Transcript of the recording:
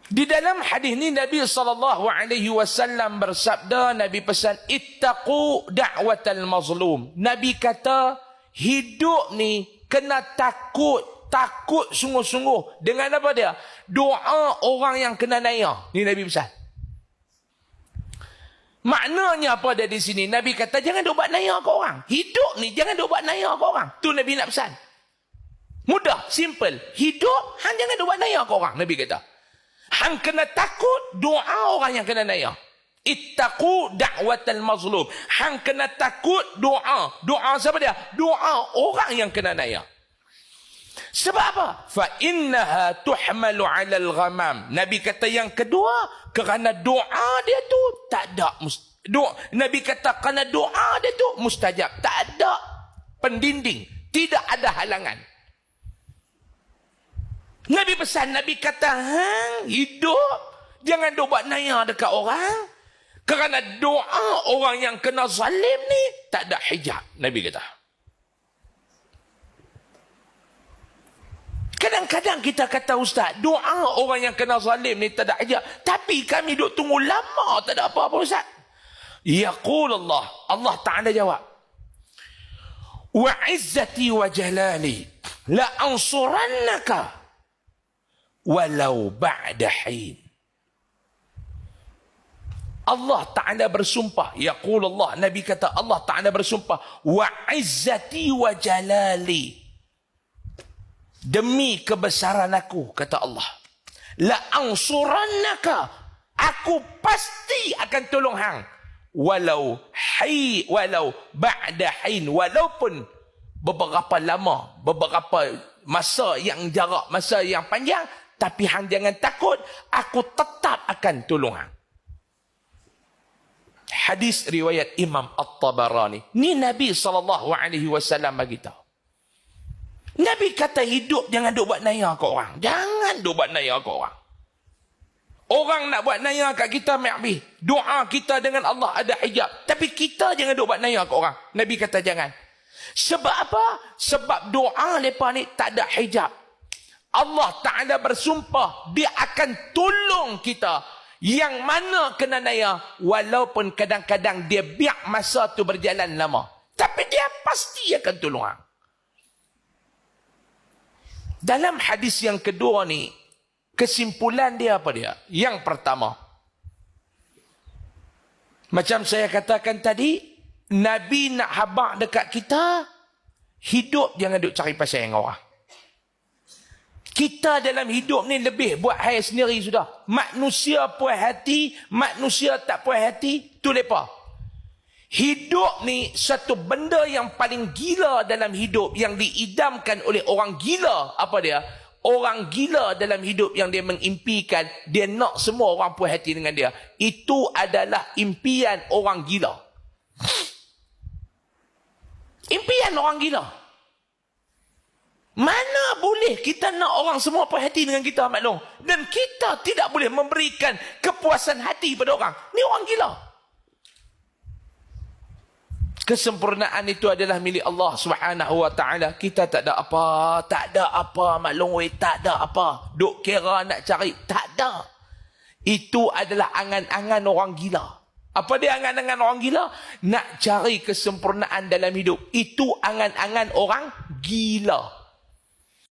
Di dalam hadis ni Nabi SAW bersabda, Nabi pesan, ittaqu da'watal mazlum. Nabi kata, hidup ni kena takut sungguh-sungguh. Dengan apa dia? Doa orang yang kena naya. Ni Nabi pesan. Maknanya apa dia di sini? Nabi kata, jangan duk buat naya ke orang. Hidup ni jangan duk buat naya ke orang. Tu Nabi nak pesan. Mudah, simple. Hidup, hang jangan duk buat naya ke orang. Nabi kata. Hang kena takut doa orang yang kena naya. Ittaqu da'watal mazlum. Hang kena takut doa. Doa siapa dia? Doa orang yang kena naya. Sebab apa? Fa innaha tuhmalu 'alal ghamam. Nabi kata yang kedua, kerana doa dia tu tak ada Nabi kata kerana doa dia tu mustajab. Tak ada pendinding, tidak ada halangan. Nabi pesan, Nabi kata, hang hidup jangan duk buat naya dekat orang. Kerana doa orang yang kena zalim ni tak ada hijab. Nabi kata. Kadang-kadang kita kata, Ustaz, doa orang yang kena zalim ni tak ada hijab. Tapi kami duk tunggu lama tak ada apa-apa, Ustaz. Yaqul Allah. Allah Ta'ala jawab. Wa izzati wa jalali la ansurannaka walau ba'da hin. Allah Ta'ala bersumpah. Yaqul Allah. Nabi kata, Allah Ta'ala bersumpah. Wa izzati wa jalali. Demi kebesaran aku, kata Allah. La ansurannaka. Aku pasti akan tolong hang. Walau ba'da hin. Walaupun beberapa lama, beberapa masa yang jarak, masa yang panjang. Tapi hang jangan takut, aku tetap akan tolong hang. Hadis riwayat Imam At-Tabarani. Ni Nabi SAW bagi tahu. Nabi kata hidup jangan duk buat naya ke orang. Jangan duk buat naya ke orang. Orang nak buat naya kat kita, makbih. Doa kita dengan Allah ada hijab. Tapi kita jangan duk buat naya ke orang. Nabi kata jangan. Sebab apa? Sebab doa mereka ni tak ada hijab. Allah Ta'ala bersumpah, dia akan tolong kita. Yang mana kena naya, walaupun kadang-kadang dia biar masa tu berjalan lama. Tapi dia pasti akan tolong. Dalam hadis yang kedua ni, kesimpulan dia apa dia? Yang pertama, macam saya katakan tadi, Nabi nak habaq dekat kita, hidup jangan duk cari pasal yang orang. Kita dalam hidup ni lebih buat hal sendiri sudah. Manusia puas hati, manusia tak puas hati, tu lepa. Hidup ni satu benda yang paling gila dalam hidup, yang diidamkan oleh orang gila. Apa dia? Orang gila dalam hidup yang dia mengimpikan, dia nak semua orang puas hati dengan dia. Itu adalah impian orang gila. Impian orang gila. Mana boleh kita nak orang semua puas hati dengan kita, maklum. Dan kita tidak boleh memberikan kepuasan hati pada orang. Ni orang gila. Kesempurnaan itu adalah milik Allah Subhanahu wa ta'ala. Kita tak ada apa, maklum, tak ada apa. Duk kira nak cari, tak ada. Itu adalah angan-angan orang gila. Apa dia angan-angan orang gila? Nak cari kesempurnaan dalam hidup. Itu angan-angan orang gila.